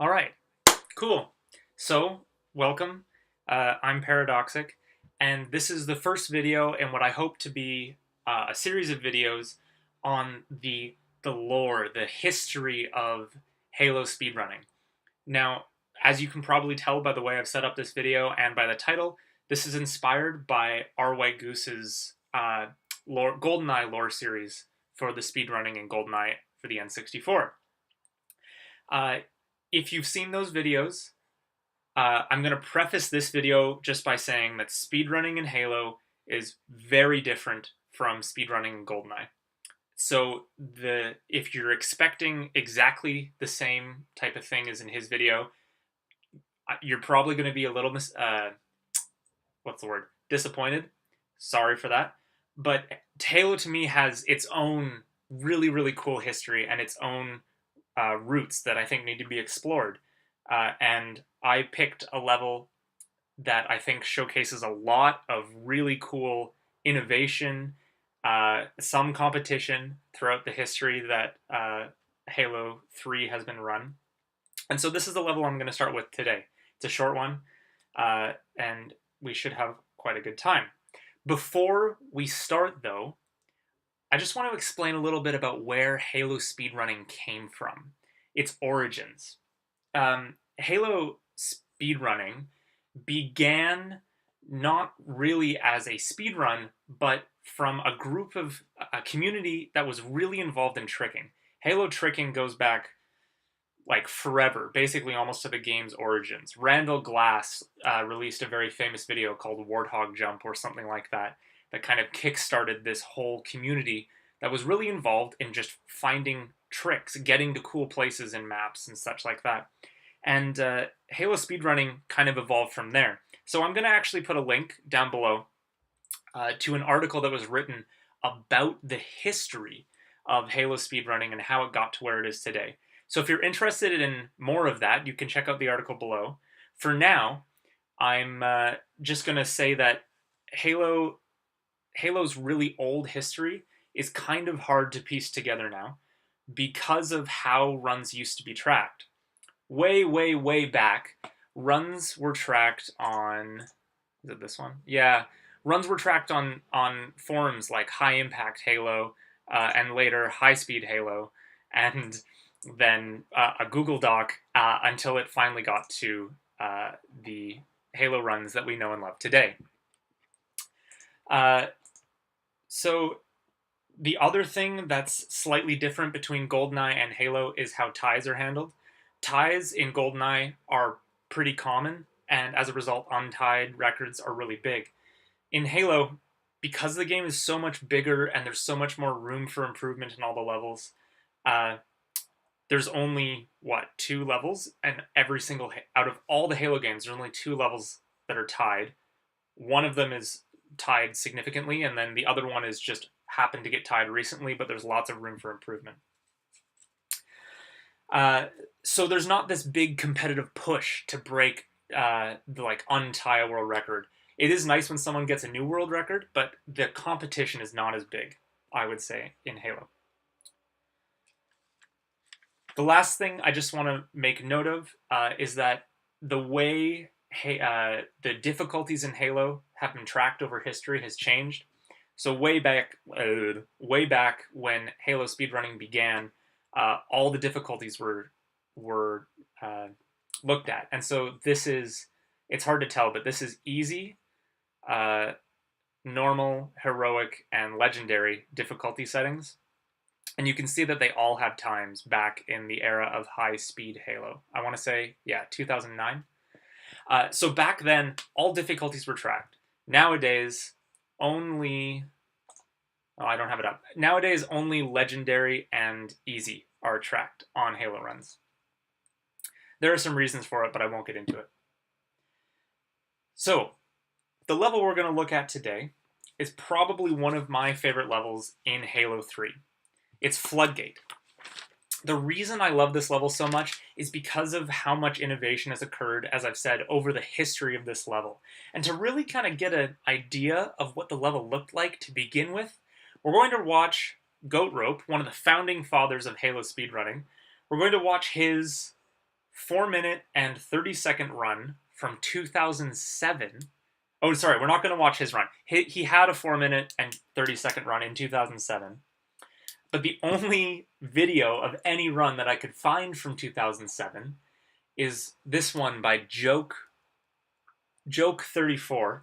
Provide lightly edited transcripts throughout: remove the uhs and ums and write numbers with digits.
All right, cool. So, welcome. I'm Paradoxxic, and this is the first video in what I hope to be a series of videos on the lore, the history of Halo speedrunning. Now, as you can probably tell by the way I've set up this video and by the title, this is inspired by R. White Goose's GoldenEye lore series for the speedrunning in GoldenEye for the N64. Uh, if you've seen those videos, I'm going to preface this video just by saying that speedrunning in Halo is very different from speedrunning in GoldenEye. So if you're expecting exactly the same type of thing as in his video, you're probably going to be a little what's the word? Disappointed. Sorry for that. But Halo to me has its own really, really cool history and its own roots that I think need to be explored. And I picked a level that I think showcases a lot of really cool innovation, some competition throughout the history that Halo 3 has been run. And so this is the level I'm going to start with today. It's a short one, and we should have quite a good time. Before we start, though, I just want to explain a little bit about where Halo speedrunning came from, its origins. Halo speedrunning began not really as a speedrun, but from a community that was really involved in tricking. Halo tricking goes back like forever, basically almost to the game's origins. Randall Glass released a very famous video called Warthog Jump or something like that, that kind of kick-started this whole community that was really involved in just finding tricks, getting to cool places in maps and such like that. And Halo speedrunning kind of evolved from there. So I'm going to actually put a link down below to an article that was written about the history of Halo speedrunning and how it got to where it is today. So if you're interested in more of that, you can check out the article below. For now, I'm just going to say that Halo's really old history is kind of hard to piece together now because of how runs used to be tracked. Way, way, way back, runs were tracked on... Is it this one? Yeah. Runs were tracked on forums like High Impact Halo and later High Speed Halo, and then a Google Doc until it finally got to the Halo runs that we know and love today. So the other thing that's slightly different between GoldenEye and Halo is how ties are handled. Ties in GoldenEye are pretty common, and as a result, untied records are really big. In Halo, because the game is so much bigger and there's so much more room for improvement in all the levels, there's only, 2 levels? And out of all the Halo games, there's only 2 levels that are tied. One of them is tied significantly, and then the other one is just happened to get tied recently, but there's lots of room for improvement. So there's not this big competitive push to break untie a world record. It is nice when someone gets a new world record, but the competition is not as big, I would say, in Halo. The last thing I just want to make note of is that the way the difficulties in Halo have been tracked over history has changed. So way back when Halo speedrunning began, all the difficulties were looked at, and so it's hard to tell, but this is easy, normal, heroic, and legendary difficulty settings. And you can see that they all have times back in the era of high-speed Halo. I want to say, 2009. So back then, all difficulties were tracked. Nowadays, only... Oh, I don't have it up. Nowadays, only legendary and easy are tracked on Halo runs. There are some reasons for it, but I won't get into it. So, the level we're going to look at today is probably one of my favorite levels in Halo 3. It's Floodgate. The reason I love this level so much is because of how much innovation has occurred, as I've said, over the history of this level. And to really kind of get an idea of what the level looked like to begin with, we're going to watch Goat Rope, one of the founding fathers of Halo speedrunning. We're going to watch his 4-minute and 30-second run from 2007. Oh, sorry, we're not going to watch his run. He had a 4-minute and 30-second run in 2007. But the only video of any run that I could find from 2007 is this one by Joke34.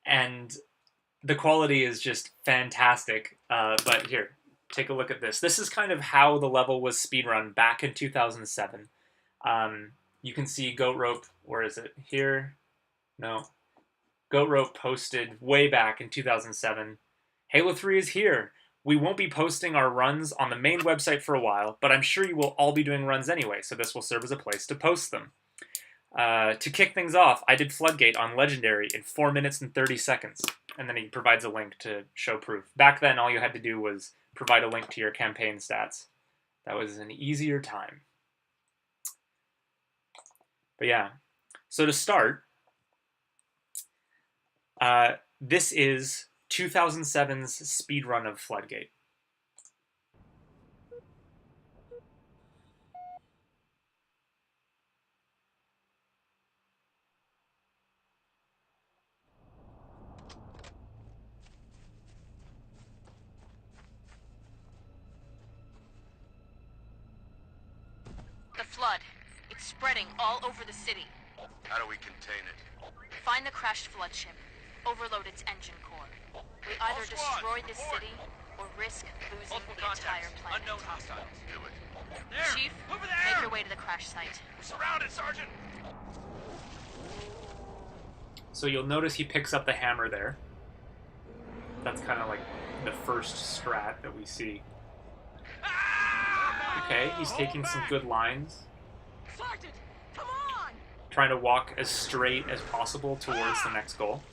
And the quality is just fantastic. But here, take a look at this. This is kind of how the level was speedrun back in 2007. You can see Goat Rope, where is it? Here? No. Goat Rope posted way back in 2007. Halo 3 is here. We won't be posting our runs on the main website for a while, but I'm sure you will all be doing runs anyway, so this will serve as a place to post them. To kick things off, I did Floodgate on Legendary in 4 minutes and 30 seconds, and then he provides a link to show proof. Back then, all you had to do was provide a link to your campaign stats. That was an easier time. But yeah, so to start, this is 2007's speedrun of Floodgate. The flood. It's spreading all over the city. How do we contain it? Find the crashed flood ship. Overload its engine core. We either destroy this city or risk losing the entire planet. Unknown hostile. Do it. There! Chief, over there! Make your way to the crash site. We're surrounded, Sergeant! So you'll notice he picks up the hammer there. That's kind of like the first strat that we see. Okay, he's taking some good lines. Sergeant, come on! Trying to walk as straight as possible towards the next goal.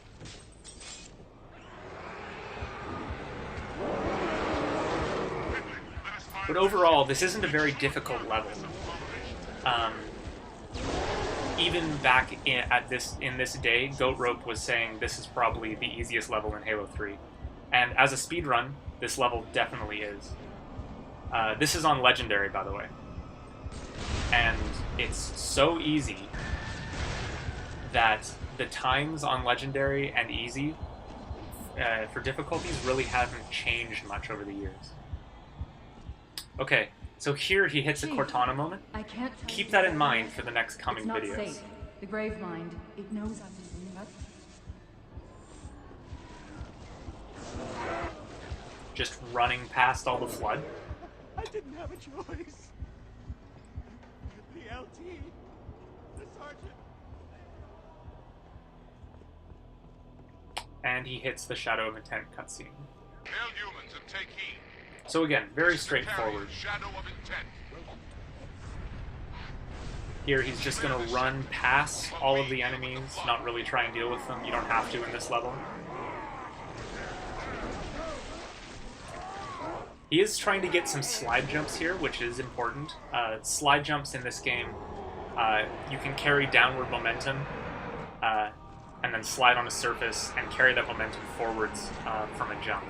But overall, this isn't a very difficult level. Even back in this day, Goat Rope was saying this is probably the easiest level in Halo 3. And as a speedrun, this level definitely is. This is on Legendary, by the way. And it's so easy that the times on Legendary and Easy for difficulties really haven't changed much over the years. Okay, so here he hits a Cortana moment. Keep that in mind for the next coming videos. Safe. The grave mind, it knows I'm doing that. Just running past all the flood. I didn't have a choice. The LT, the sergeant. And he hits the Shadow of Intent cutscene. Hail humans and take heed. So again, very straightforward. Shadow of Intent. Here he's just going to run past all of the enemies, not really try and deal with them. You don't have to in this level. He is trying to get some slide jumps here, which is important. Slide jumps in this game, you can carry downward momentum and then slide on a surface and carry that momentum forwards from a jump.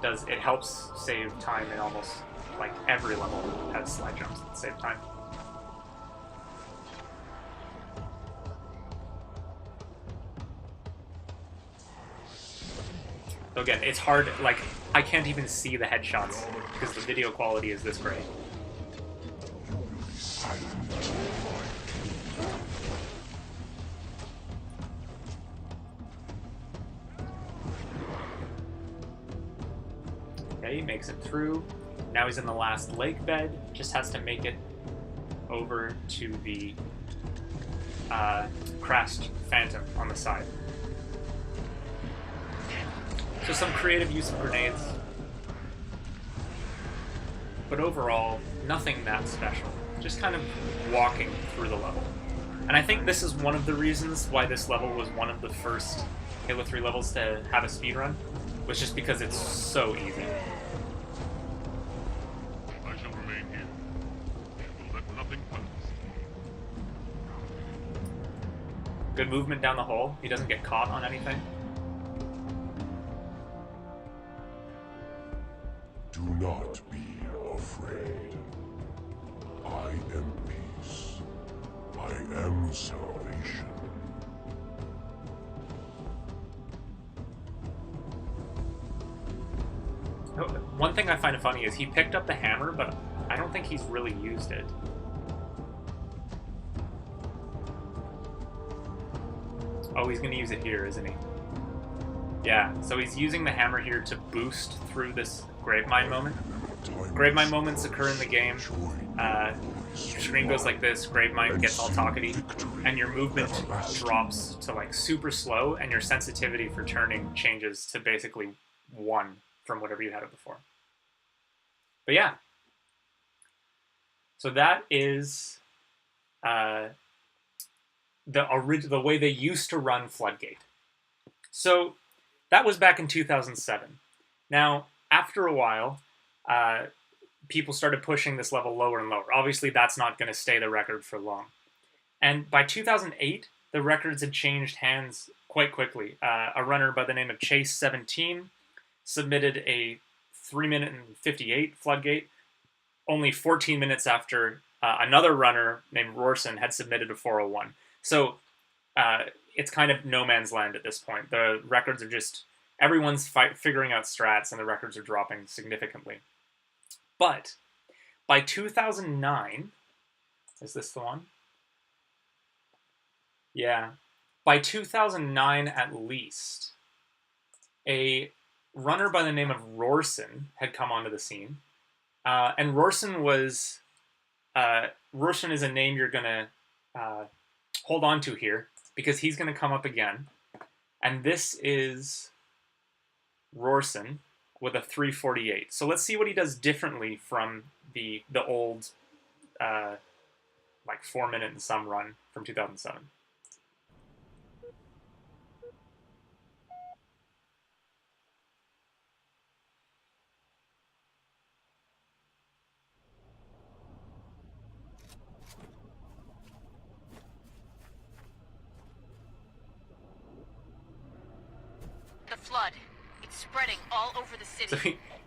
It helps save time in almost like every level has slide jumps that save time. So again, it's hard, like, I can't even see the headshots because the video quality is this great. Okay, he makes it through. Now he's in the last lake bed, just has to make it over to the crashed Phantom on the side. So some creative use of grenades, but overall, nothing that special. Just kind of walking through the level. And I think this is one of the reasons why this level was one of the first Halo 3 levels to have a speedrun, was just because it's so easy. I shall remain here. Will let nothing pass. Good movement down the hole. He doesn't get caught on anything. Do not be afraid. I am salvation. One thing I find funny is he picked up the hammer, but I don't think he's really used it. Oh, he's going to use it here, isn't he? Yeah, so he's using the hammer here to boost through this Gravemind moment. Gravemind moments occur in the game. Your screen goes like this, Gravemind gets all talkity, and your movement drops to like super slow, and your sensitivity for turning changes to basically 1 from whatever you had it before. But yeah. So that is the way they used to run Floodgate. So that was back in 2007. Now, after a while, people started pushing this level lower and lower. Obviously, that's not going to stay the record for long. And by 2008, the records had changed hands quite quickly. A runner by the name of Chase17 submitted a 3-minute and 58 Floodgate, only 14 minutes after another runner named Roarson had submitted a 401. So it's kind of no man's land at this point. The records are just, everyone's figuring out strats, and the records are dropping significantly. But by 2009, is this the one? Yeah. By 2009 at least, a runner by the name of Roarson had come onto the scene. And Roarson was... Roarson is a name you're going to hold on to here, because he's going to come up again. And this is Roarson with a 348. So let's see what he does differently from the old like 4-minute and some run from 2007. The flood. It's spreading all over the city. So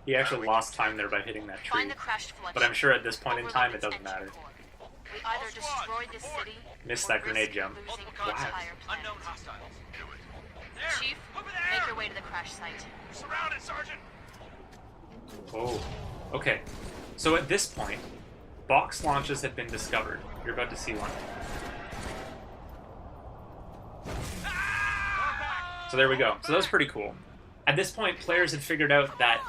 he actually lost time there by hitting that tree. Find the crashed flood. But I'm sure at this point in time it doesn't matter. We either destroy this city, Missed or that grenade risk jump. losing the Wow. entire planet. Unknown hostiles. Do it. There! Chief, Over there! make your way to the crash site. Surrounded, Sergeant! Oh, okay. So at this point, box launches have been discovered. You're about to see one. So there we go. So that was pretty cool. At this point, players had figured out that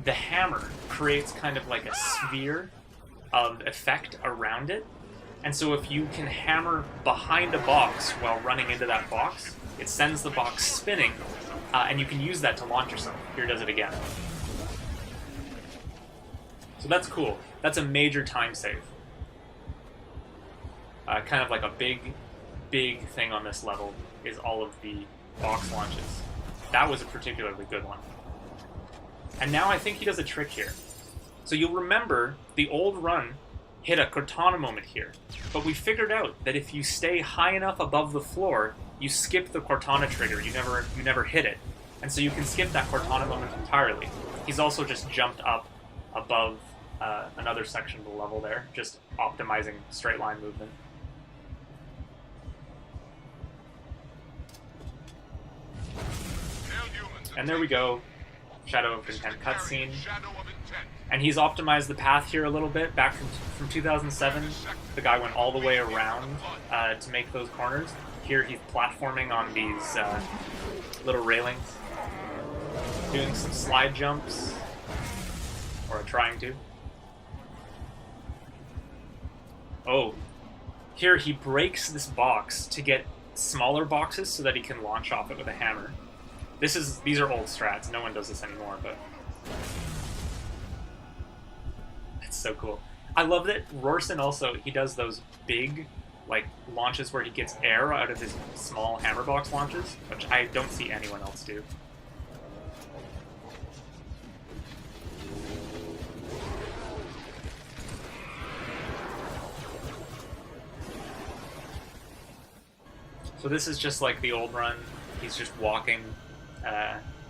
the hammer creates kind of like a sphere of effect around it. And so if you can hammer behind a box while running into that box, it sends the box spinning, and you can use that to launch yourself. Here does it again. So that's cool. That's a major time save. Kind of like a big thing on this level is all of the box launches. That was a particularly good one. And now I think he does a trick here. So you'll remember the old run hit a Cortana moment here, but we figured out that if you stay high enough above the floor, you skip the Cortana trigger. You never hit it, and so you can skip that Cortana moment entirely. He's also just jumped up above another section of the level there, just optimizing straight line movement. And there we go, Shadow of Intent cutscene. And he's optimized the path here a little bit. Back from 2007, the guy went all the way around to make those corners. Here he's platforming on these little railings, doing some slide jumps, or trying to. Oh, here he breaks this box to get smaller boxes so that he can launch off it with a hammer. These are old strats. No one does this anymore, but it's so cool. I love that Roarson also, he does those big like launches where he gets air out of his small hammer box launches, which I don't see anyone else do. So this is just like the old run. He's just walking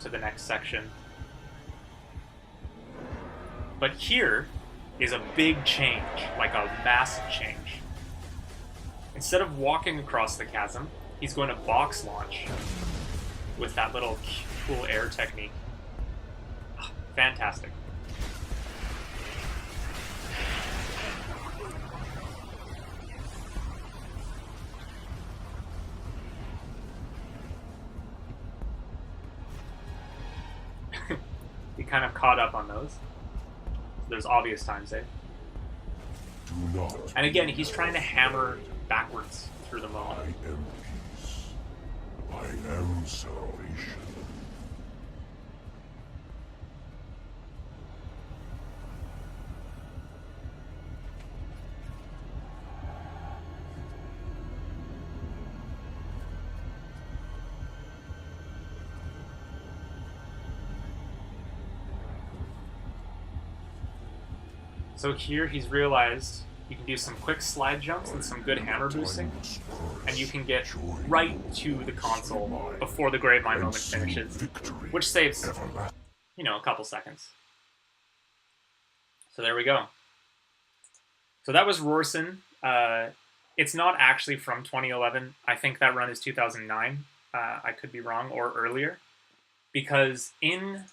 to the next section. But here is a big change, like a massive change. instead of walking across the chasm, he's going to box launch with that little cool air technique. Oh, fantastic. He kind of caught up on those. There's obvious time save. Do not. And again, he's trying to hammer backwards through the I moment. am peace. I am salvation. So here he's realized you can do some quick slide jumps and some good hammer boosting, and you can get right to the console before the Gravemind moment finishes, which saves, you know, a couple seconds. So there we go. So that was Roarson. It's not actually from 2011. I think that run is 2009. I could be wrong, or earlier, because in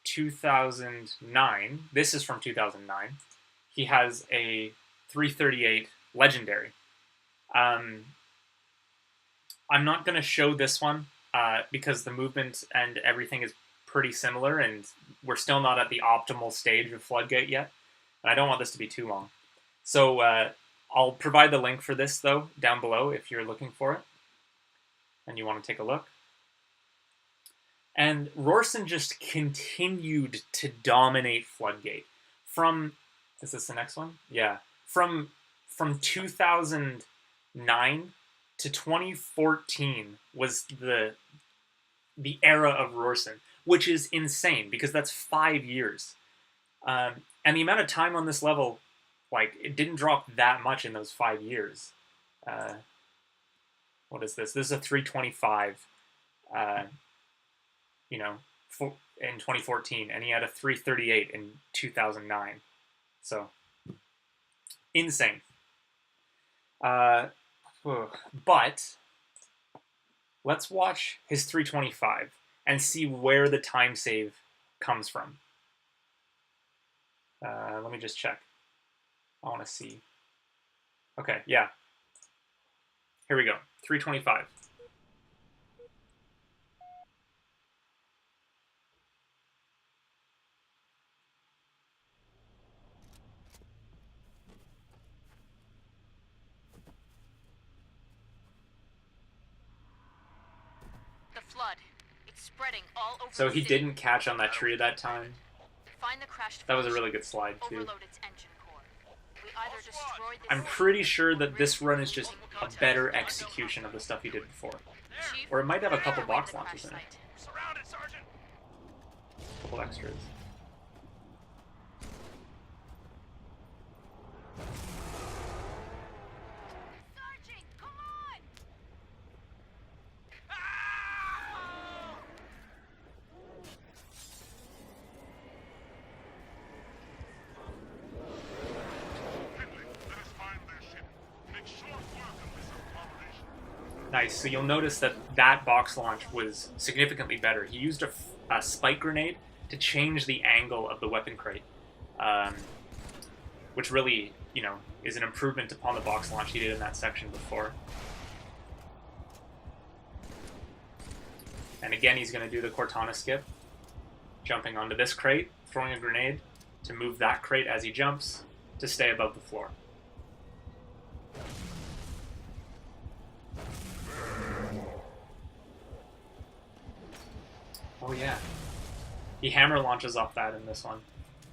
2009, this is from 2009, he has a 338 legendary. I'm not going to show this one because the movement and everything is pretty similar, and we're still not at the optimal stage of Floodgate yet, and I don't want this to be too long. So I'll provide the link for this, though, down below if you're looking for it and you want to take a look. And Roarson just continued to dominate Floodgate. From, is this the next one? Yeah. From 2009 to 2014 was the era of Roarson, which is insane because that's 5 years. And the amount of time on this level, like, it didn't drop that much in those 5 years. What is this? This is a 325. You know, in 2014, and he had a 338 in 2009. So, insane. But, let's watch his 325 and see where the time save comes from. Let me just check. I want to see. Okay, yeah. Here we go. 325. Flood. It's spreading all over So the he city. didn't catch on that tree that time. Find the crashed That was a flagship. really good slide too. Overload its engine core. We either destroy this I'm city pretty sure that or this risk run is just losing a the better entire execution of the stuff he did before. Chief, Or it might have a couple evacuate box the launches in crash it. site. Surrounded, Sergeant. A couple extras. Sergeant, come on! Quickly, let us find their ship. Make short work of this abomination. Nice. So you'll notice that that box launch was significantly better. He used a spike grenade to change the angle of the weapon crate, which really, you know, is an improvement upon the box launch he did in that section before. And again, he's going to do the Cortana skip, jumping onto this crate, throwing a grenade to move that crate as he jumps to stay above the floor. Oh yeah. He hammer launches off that in this one.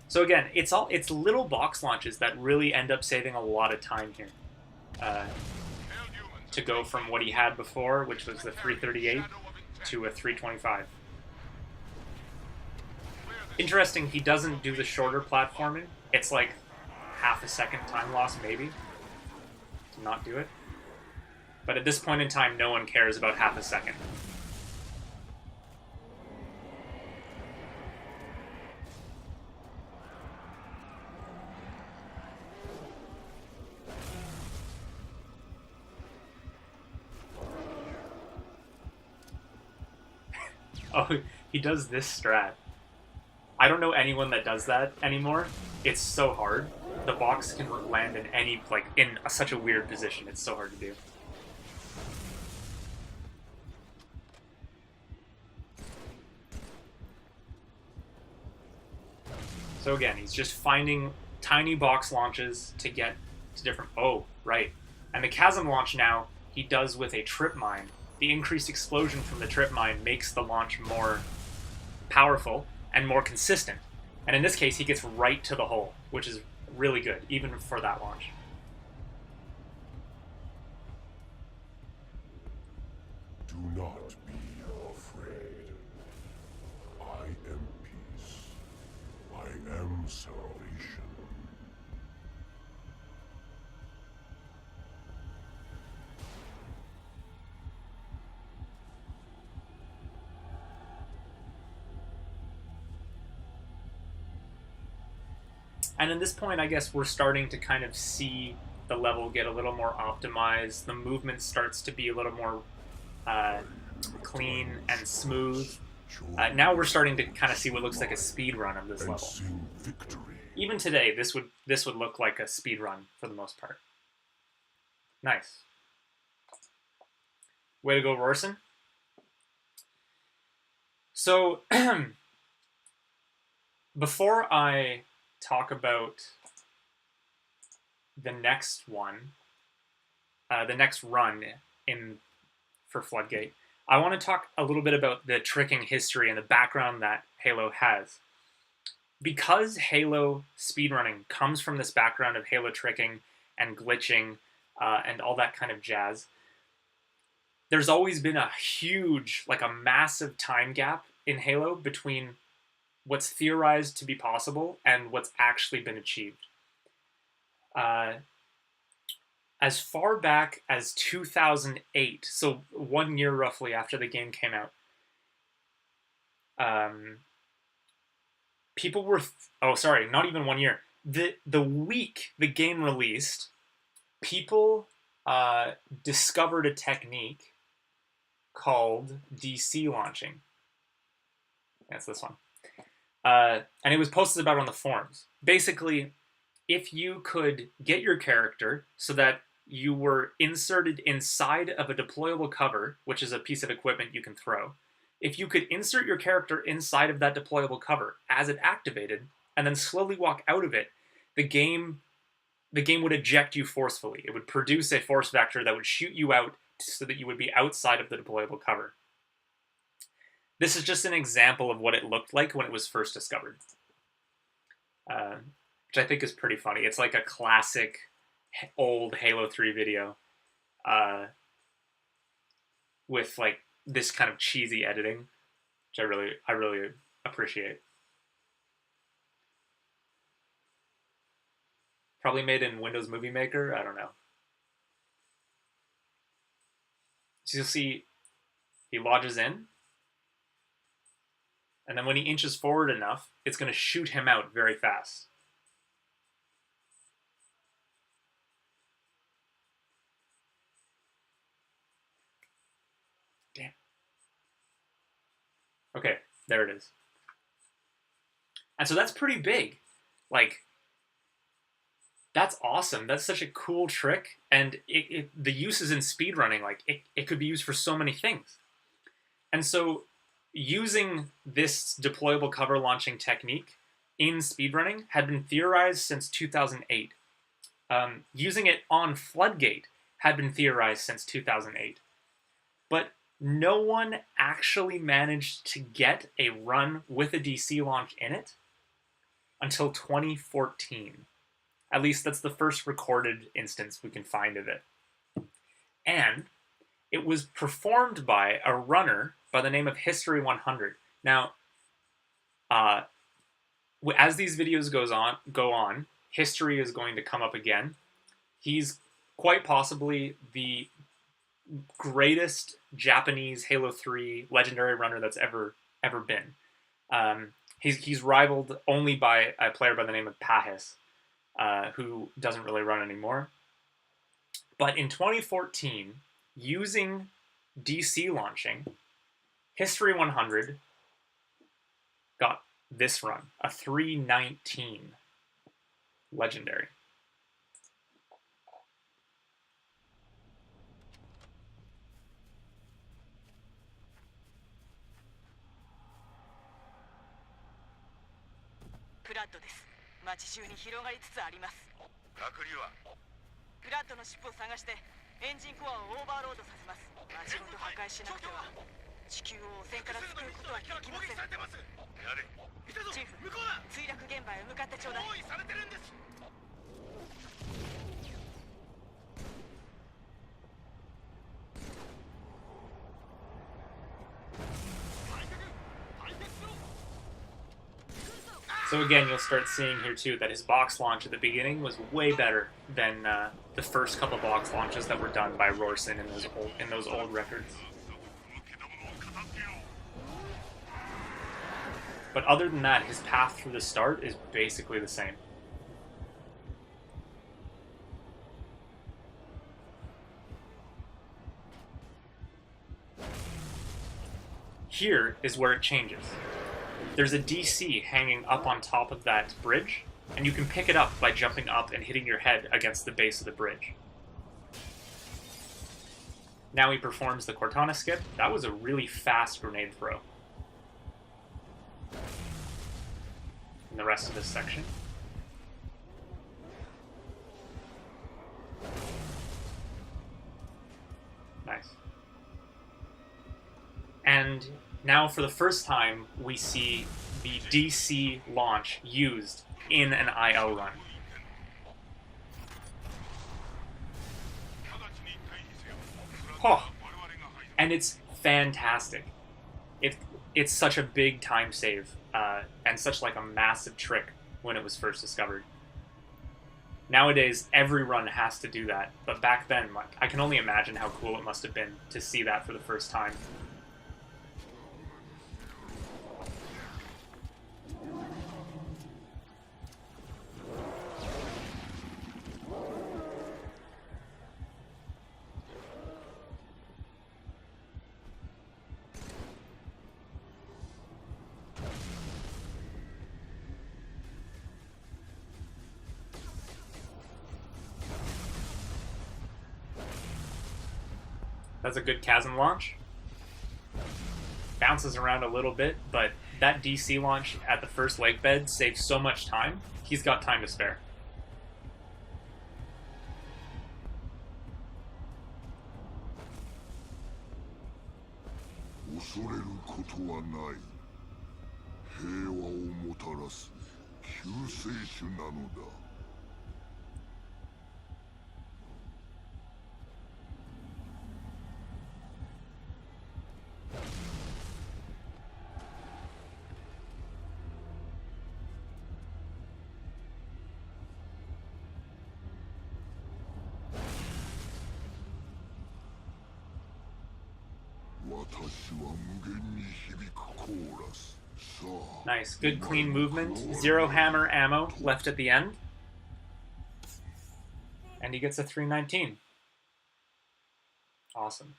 So again, it's little box launches that really end up saving a lot of time here. To go from what he had before, which was the 338, to a 325. Interesting, he doesn't do the shorter platforming. It's like half a second time loss, maybe, to not do it. But at this point in time, no one cares about half a second. Oh, he does this strat. I don't know anyone that does that anymore. It's so hard. The box can land in any, like, in such a weird position. It's so hard to do. So again, he's just finding tiny box launches to get to different... Oh, right. And the chasm launch now, he does with a trip mine. The increased explosion from the trip mine makes the launch more powerful and more consistent. And in this case, he gets right to the hole, which is really good, even for that launch. Do not be afraid. I am peace. I am salvation. And at this point, I guess we're starting to kind of see the level get a little more optimized. The movement starts to be a little more clean and smooth. Now we're starting to kind of see what looks like a speed run of this level. Sing victory. Even today, this would look like a speed run for the most part. Nice. Way to go, Roarson. So, before I talk about the next one, the next run for Floodgate, I want to talk a little bit about the tricking history and the background that Halo has. Because Halo speedrunning comes from this background of Halo tricking and glitching and all that kind of jazz, there's always been a huge, like a massive time gap in Halo between what's theorized to be possible and what's actually been achieved. As far back as 2008, so 1 year roughly after the game came out, people were... not even 1 year. The week the game released, people discovered a technique called DC launching. That's this one. And it was posted about on the forums. Basically, if you could get your character so that you were inserted inside of a deployable cover, which is a piece of equipment you can throw, if you could insert your character inside of that deployable cover as it activated, and then slowly walk out of it, the game would eject you forcefully. It would produce a force vector that would shoot you out so that you would be outside of the deployable cover. This is just an example of what it looked like when it was first discovered, which I think is pretty funny. It's like a classic old Halo 3 video with like this kind of cheesy editing, which I really appreciate. Probably made in Windows Movie Maker, I don't know. So you'll see he lodges in, and then when he inches forward enough, it's going to shoot him out very fast. Damn. Okay, there it is. And so that's pretty big. Like, that's awesome. That's such a cool trick. And the uses in speedrunning, like, it could be used for so many things. And so using this deployable cover launching technique in speedrunning had been theorized since 2008. Using it on Floodgate had been theorized since 2008. But no one actually managed to get a run with a DC launch in it until 2014. At least that's the first recorded instance we can find of it. And it was performed by a runner by the name of History 100. Now, as these videos go on, History is going to come up again. He's quite possibly the greatest Japanese Halo 3 legendary runner that's ever been. He's rivaled only by a player by the name of Pahis, who doesn't really run anymore. But in 2014, using DC launching, History 100 got this run, a 319 legendary. Floodgate です。街中に広がりつつあります。隔離はフラッドのシップを探してエンジンコアをオーバーロードさせます。街ごと破壊しなくては地球を汚染から救うことはできません。やれ。チーフ、墜落現場へ向かってちょうだい。包囲されてるんです。So again, you'll start seeing here too that his box launch at the beginning was way better than the first couple box launches that were done by Roarson in those old records. But other than that, his path through the start is basically the same. Here is where it changes. There's a DC hanging up on top of that bridge, and you can pick it up by jumping up and hitting your head against the base of the bridge. Now he performs the Cortana skip. That was a really fast grenade throw. In the rest of this section. Nice. And now, for the first time, we see the DC launch used in an IL run. Oh, and it's fantastic. It's such a big time save, and such like a massive trick when it was first discovered. Nowadays, every run has to do that, but back then, like, I can only imagine how cool it must have been to see that for the first time. That's a good chasm launch. Bounces around a little bit, but that DC launch at the first lake bed saves so much time. He's got time to spare. Nice, good clean movement. 0 hammer ammo left at the end. And he gets a 319. Awesome.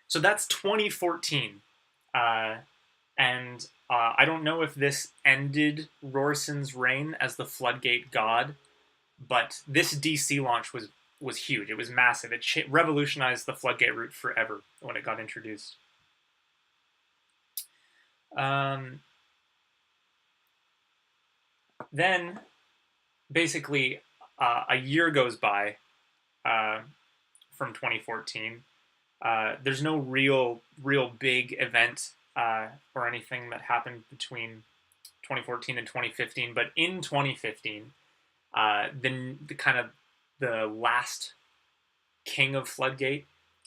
So that's 2014. I don't know if this ended Roarson's reign as the Floodgate god, but this DC launch was huge. It was massive. It revolutionized the Floodgate route forever when it got introduced. Then, basically, a year goes by from 2014. There's no real big event or anything that happened between 2014 and 2015. But in 2015, the kind of the last king of Floodgate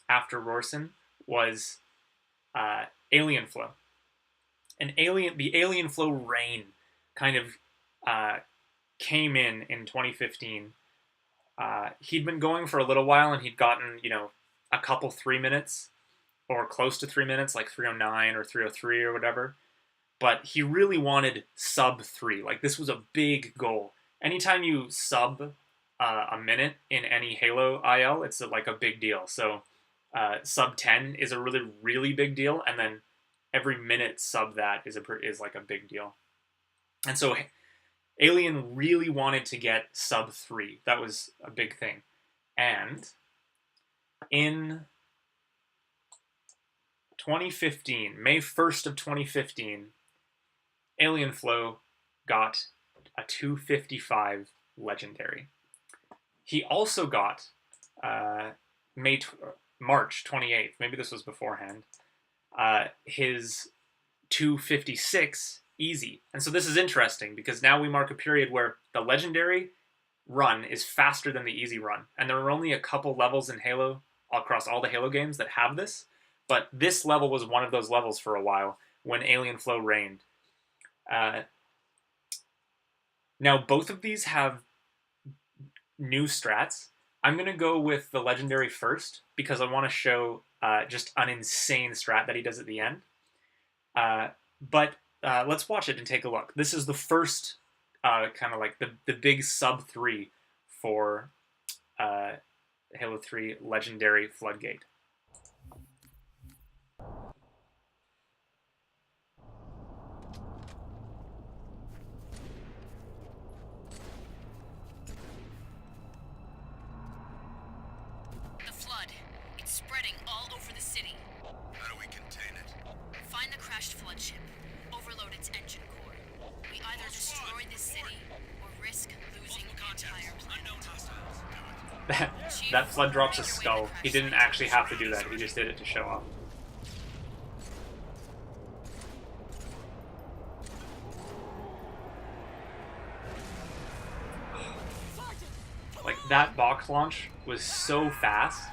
after Roarson was Alien Flow. And the Alien Flow reign kind of came in 2015. He'd been going for a little while, and he'd gotten, a couple 3 minutes, or close to 3 minutes, like 309 or 303 or whatever. But he really wanted sub 3. Like, this was a big goal. Anytime you sub a minute in any Halo IL, it's like a big deal. So sub 10 is a really, really big deal, and then every minute sub that is like a big deal. And so Alien really wanted to get sub 3. That was a big thing. And in 2015, May 1st of 2015, Alien Flow got a 255 legendary. He also got March 28th, maybe this was beforehand, his 256 easy. And so this is interesting because now we mark a period where the legendary run is faster than the easy run. And there are only a couple levels in Halo across all the Halo games that have this, but this level was one of those levels for a while when Alien Flow reigned. Now both of these have new strats. I'm going to go with the legendary first because I want to show just an insane strat that he does at the end. But let's watch it and take a look. This is the first kind of like the big sub 3 for Halo 3 legendary Floodgate. Spreading all over the city. How do we contain it? Find the crashed flood ship. Overload its engine core. We either destroy this city or risk losing the entire planet. That flood drops a skull. He didn't actually have to do that. He just did it to show off. Like, that box launch was so fast.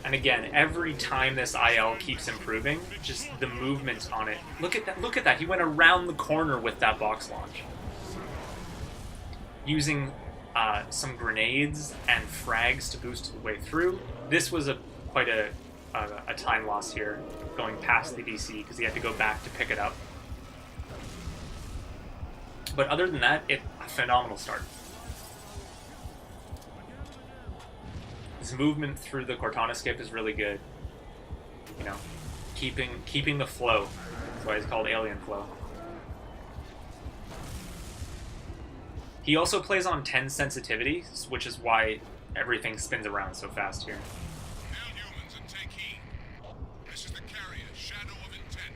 And again, every time this IL keeps improving, just the movement on it. Look at that, look at that. He went around the corner with that box launch. Using some grenades and frags to boost the way through. This was quite a time loss here, going past the DC, because he had to go back to pick it up. But other than that, a phenomenal start. His movement through the Cortana skip is really good. You know, keeping the flow. That's why it's called Alien Flow. He also plays on 10 sensitivity, which is why everything spins around so fast here. Hail humans and take heed. This is the carrier, Shadow of Intent.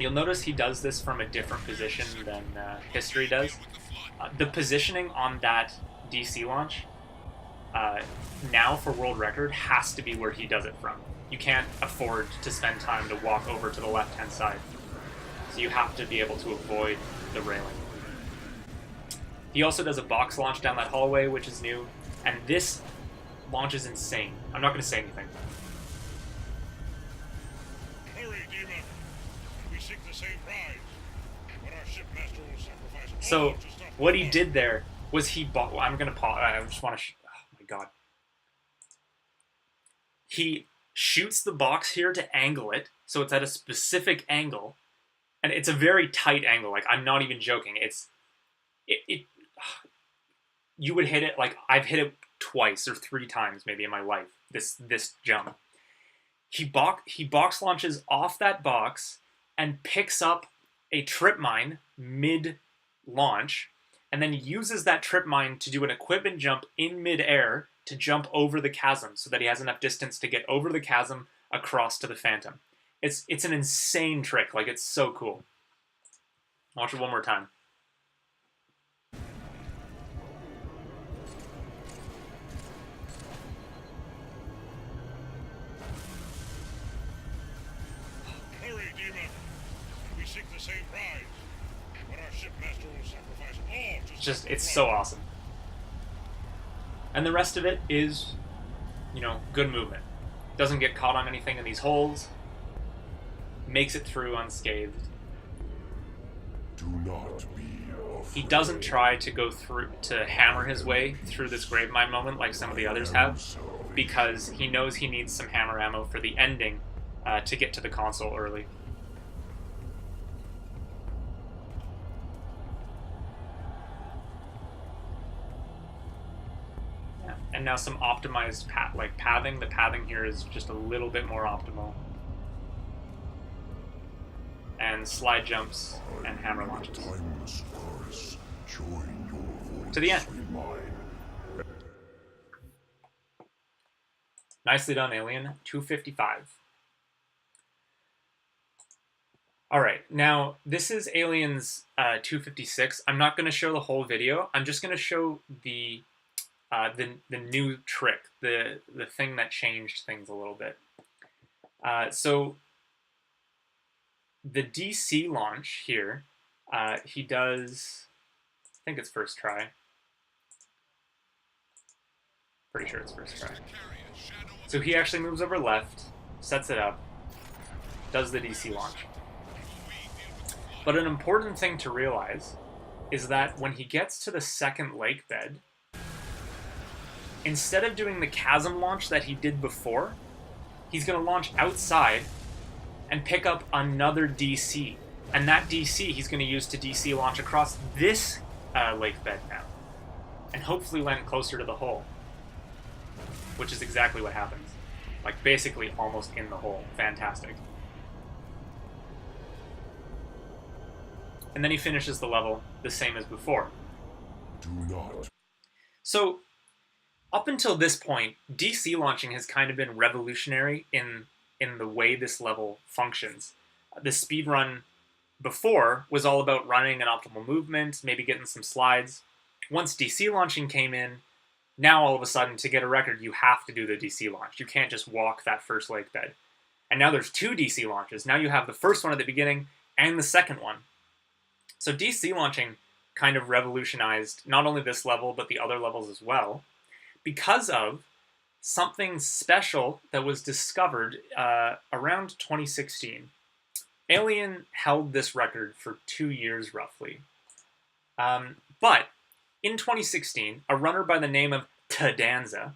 You'll notice he does this from a different position than History does. The positioning on that DC launch now for world record has to be where he does it from. You can't afford to spend time to walk over to the left-hand side. So you have to be able to avoid the railing. He also does a box launch down that hallway, which is new. And this launch is insane. I'm not going to say anything. Hurry, Demon. We seek the same prize. But our shipmaster will sacrifice all So to stop what the he did there was he bought... I'm going to pause. I just want to... oh my god. He shoots the box here to angle it, so it's at a specific angle. And it's a very tight angle. Like, I'm not even joking. You would hit it, like, I've hit it twice or 3 times maybe in my life, this jump. He box launches off that box and picks up a trip mine mid-launch, and then uses that trip mine to do an equipment jump in mid-air to jump over the chasm so that he has enough distance to get over the chasm across to the Phantom. It's an insane trick. Like, it's so cool. Watch it one more time. Hurry, Demon. We seek the same prize. But our shipmaster will sacrifice all to Just, stop the it's so prize. awesome. And the rest of it is, you know, good movement. Doesn't get caught on anything in these holes. Makes it through unscathed. Do not be afraid. He doesn't try to go through, to hammer his way through this grave mine moment like some of the others have, because he knows he needs some hammer ammo for the ending to get to the console early. and now some optimized pathing. The pathing here is just a little bit more optimal. And slide jumps and hammer launches. To the end. Nicely done, Alien. 255. Alright, now this is Alien's 256. I'm not going to show the whole video. I'm just going to show the new trick, the thing that changed things a little bit. So the DC launch here, he does, I think it's first try. Pretty sure it's first try. So he actually moves over left, sets it up, does the DC launch. But an important thing to realize is that when he gets to the second lake bed, instead of doing the chasm launch that he did before, he's going to launch outside and pick up another DC. And that DC he's going to use to DC launch across this lake bed now. And hopefully land closer to the hole. Which is exactly what happens. Like, basically almost in the hole. Fantastic. And then he finishes the level the same as before. Do not. So, up until this point, DC launching has kind of been revolutionary in the way this level functions. The speedrun before was all about running an optimal movement, maybe getting some slides. Once DC launching came in, now all of a sudden, to get a record, you have to do the DC launch. You can't just walk that first lake bed. And now there's 2 DC launches. Now you have the first one at the beginning and the second one. So DC launching kind of revolutionized not only this level, but the other levels as well, because of something special that was discovered around 2016. Alien held this record for 2 years, roughly. But in 2016, a runner by the name of Tadanza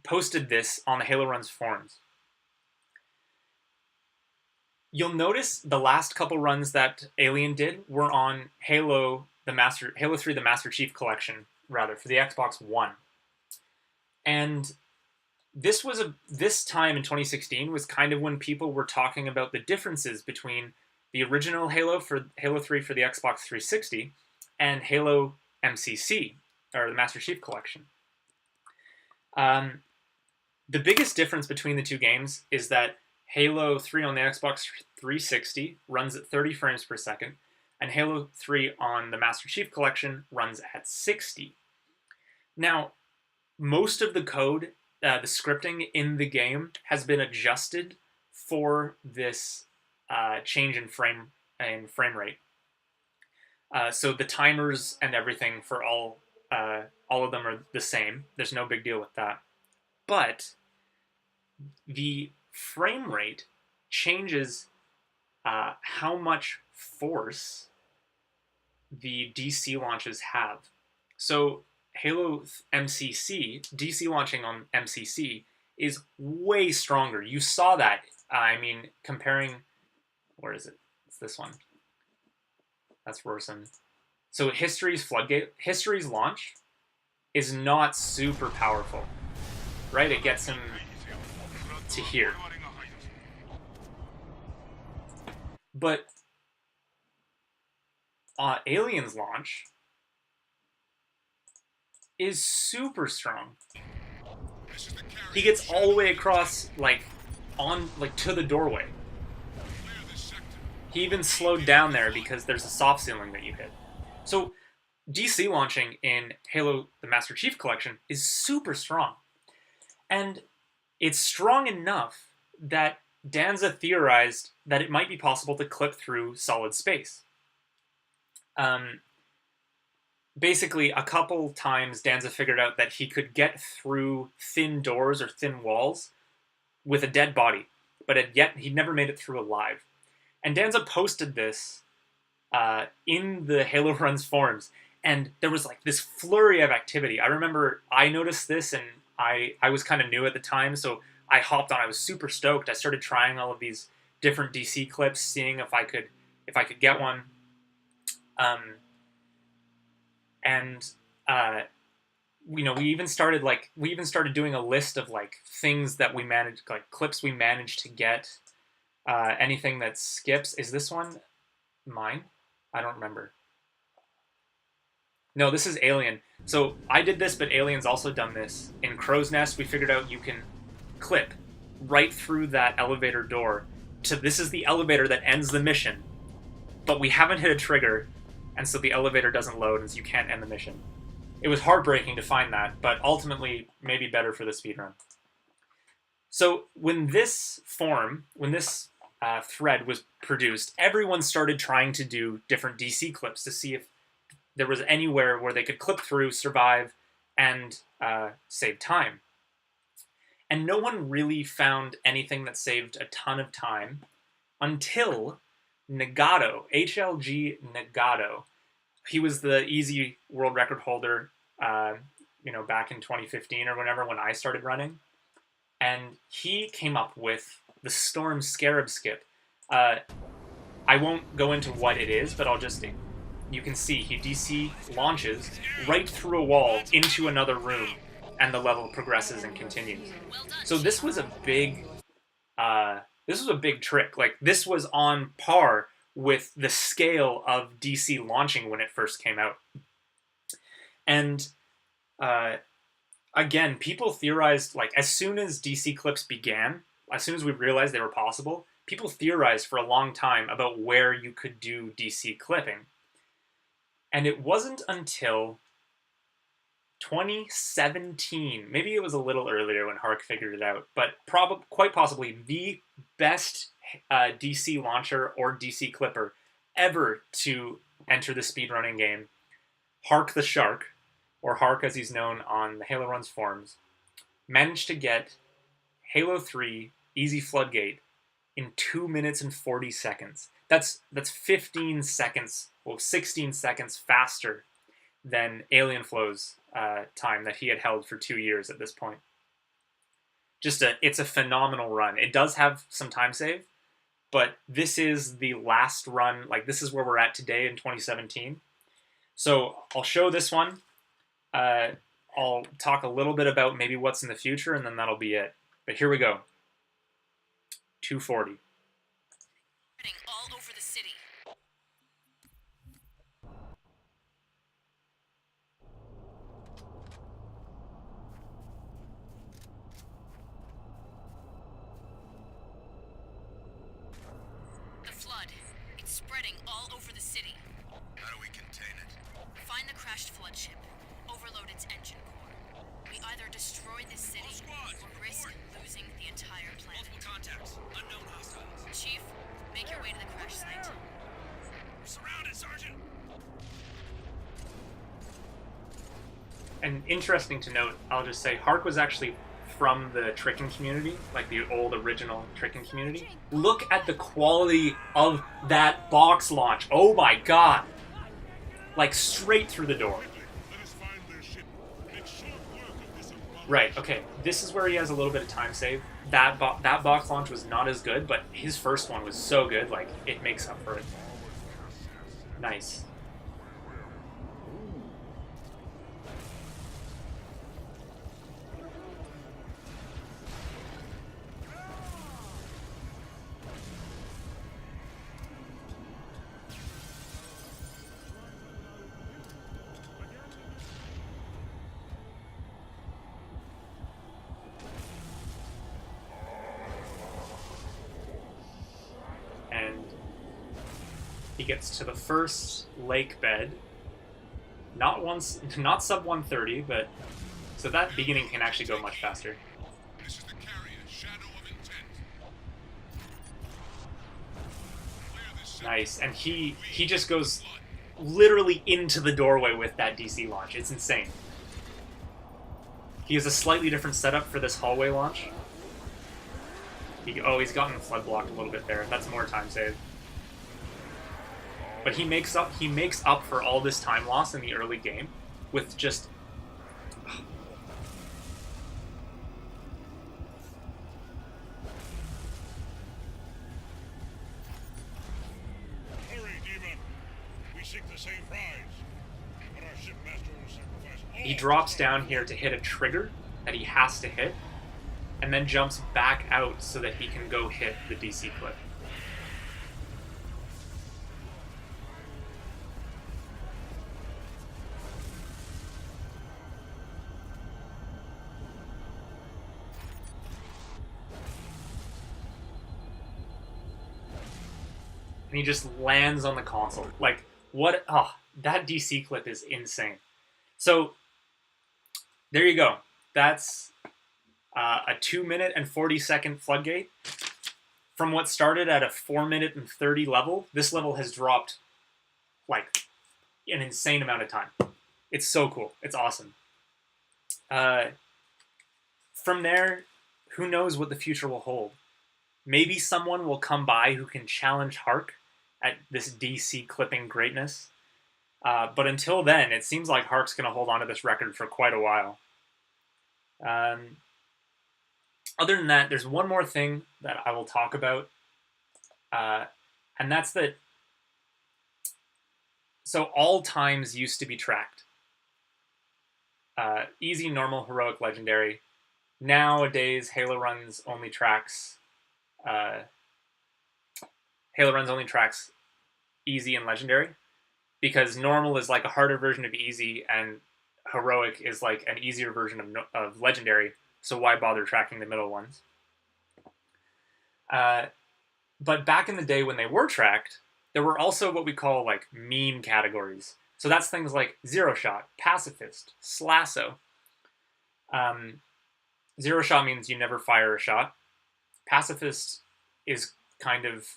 posted this on the Haloruns forums. You'll notice the last couple runs that Alien did were on Halo 3, the Master Chief Collection, rather, for the Xbox One. And this time in 2016 was kind of when people were talking about the differences between the original Halo 3 for the Xbox 360 and Halo MCC, or the Master Chief Collection. The biggest difference between the two games is that Halo 3 on the Xbox 360 runs at 30 frames per second, and Halo 3 on the Master Chief Collection runs at 60. Now, most of the code, the scripting in the game, has been adjusted for this change in frame rate. So the timers and everything for all of them are the same. There's no big deal with that. But the frame rate changes how much force the DC launches have. So Halo MCC, DC launching on MCC, is way stronger. You saw that. I mean, comparing... Where is it? It's this one. That's Roarson. So History's Floodgate, History's launch is not super powerful, right? It gets him to here. But Alien's launch is super strong. He gets all the way across, to the doorway. He even slowed down there because there's a soft ceiling that you hit. So DC launching in Halo the Master Chief Collection is super strong. And it's strong enough that Danza theorized that it might be possible to clip through solid space. Basically, a couple times Danza figured out that he could get through thin doors or thin walls with a dead body, but yet he never made it through alive. And Danza posted this in the Haloruns forums, and there was like this flurry of activity. I remember I noticed this, and I was kind of new at the time, so I hopped on. I was super stoked. I started trying all of these different DC clips, seeing if I could get one. you know, we even started doing a list of like things that we managed, like clips we managed to get. Anything that skips. Is this one mine? I don't remember. No, this is Alien. So I did this, but Alien's also done this. In Crow's Nest, we figured out you can clip right through that elevator door to, this is the elevator that ends the mission, but we haven't hit a trigger, and so the elevator doesn't load, and so you can't end the mission. It was heartbreaking to find that, but ultimately maybe better for the speedrun. So when this thread was produced, everyone started trying to do different DC clips to see if there was anywhere where they could clip through, survive, and save time. And no one really found anything that saved a ton of time until Nagato, HLG Nagato. He was the easy world record holder, you know, back in 2015 or whenever when I started running. And he came up with the Storm Scarab skip. I won't go into what it is, but I'll just... You can see he DC launches right through a wall into another room, and the level progresses and continues. So this was a big trick. Like, this was on par with the scale of DC launching when it first came out. And again, people theorized, like, as soon as DC clips began, as soon as we realized they were possible, people theorized for a long time about where you could do DC clipping. And it wasn't until 2017, maybe it was a little earlier when Hark figured it out, but quite possibly the best DC launcher or DC clipper ever to enter the speedrunning game, Hark the Shark, or Hark as he's known on the Haloruns forums, managed to get Halo 3 Easy Floodgate in 2 minutes and 40 seconds. That's 15 seconds, well, 16 seconds faster than Alien Flow's time that he had held for 2 years at this point. It's a phenomenal run. It does have some time save, but this is the last run, like this is where we're at today in 2017. So I'll show this one. I'll talk a little bit about maybe what's in the future, and then that'll be it. But here we go. 240. All over the city. The flood. It's spreading all over the city. How do we contain it? Find the crashed flood ship. Overload its engine core. We either destroy this city or risk losing the entire planet. Multiple contacts. Unknown hostiles. Chief, make your way to the crash site. We're surrounded, Sergeant! And interesting to note, I'll just say, Hark was actually from the tricking community, like the old original tricking community. Look at the quality of that box launch. Oh my god! Like, straight through the door. Let us find their ship. Make short work of this abomination. Right, okay. This is where he has a little bit of time save. That box launch was not as good, but his first one was so good, like, it makes up for it. Nice. And he gets to the first lake bed. Not sub 130, but so that beginning can actually go much faster. This is the carrier, Shadow of Intent. Clear this sector. Nice, and he just goes literally into the doorway with that DC launch. It's insane. He has a slightly different setup for this hallway launch. He's gotten flood blocked a little bit there. That's more time save. But he makes up for all this time loss in the early game with just... Hurry, Demon. We seek the same prize, but our our shipmaster will sacrifice all He drops down here to hit a trigger that he has to hit, and then jumps back out so that he can go hit the DC clip. And he just lands on the console. Like, what? Oh, that DC clip is insane. So, there you go. That's a 2-minute and 40-second Floodgate. From what started at a 4-minute and 30 level, this level has dropped, like, an insane amount of time. It's so cool. It's awesome. From there, who knows what the future will hold. Maybe someone will come by who can challenge Hark at this DC clipping greatness. But until then, it seems like Hark's going to hold on to this record for quite a while. Other than that, there's one more thing that I will talk about. And that's that... So all times used to be tracked. Easy, normal, heroic, legendary. Nowadays, Haloruns only tracks... Haloruns only tracks easy and legendary, because normal is like a harder version of easy, and heroic is like an easier version of legendary, so why bother tracking the middle ones? But back in the day when they were tracked, there were also what we call like meme categories. So that's things like Zero Shot, Pacifist, Slasso. Zero Shot means you never fire a shot. Pacifist is kind of...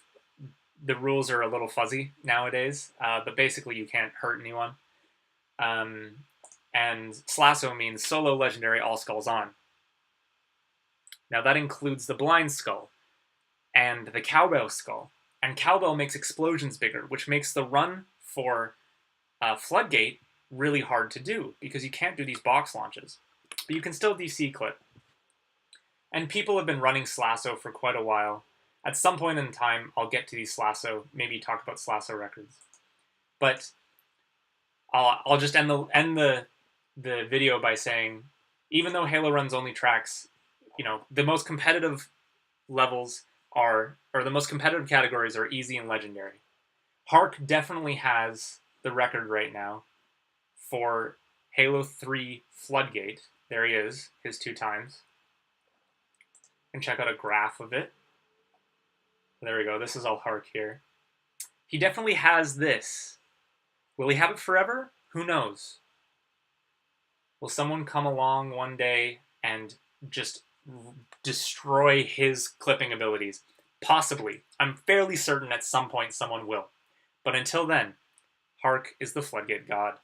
The rules are a little fuzzy nowadays, but basically you can't hurt anyone. And Slasso means solo, legendary, all skulls on. Now that includes the blind skull and the cowbell skull. And cowbell makes explosions bigger, which makes the run for Floodgate really hard to do, because you can't do these box launches. But you can still DC clip. And people have been running Slasso for quite a while. At some point in time, I'll get to these Slasso, maybe talk about Slasso records. But I'll just end the video by saying, even though Haloruns only tracks, the most competitive levels or the most competitive categories are easy and legendary. Hark definitely has the record right now for Halo 3 Floodgate. There he is, his 2 times. You can check out a graph of it. There we go. This is all Hark here. He definitely has this. Will he have it forever? Who knows? Will someone come along one day and just destroy his clipping abilities? Possibly. I'm fairly certain at some point someone will. But until then, Hark is the Floodgate god.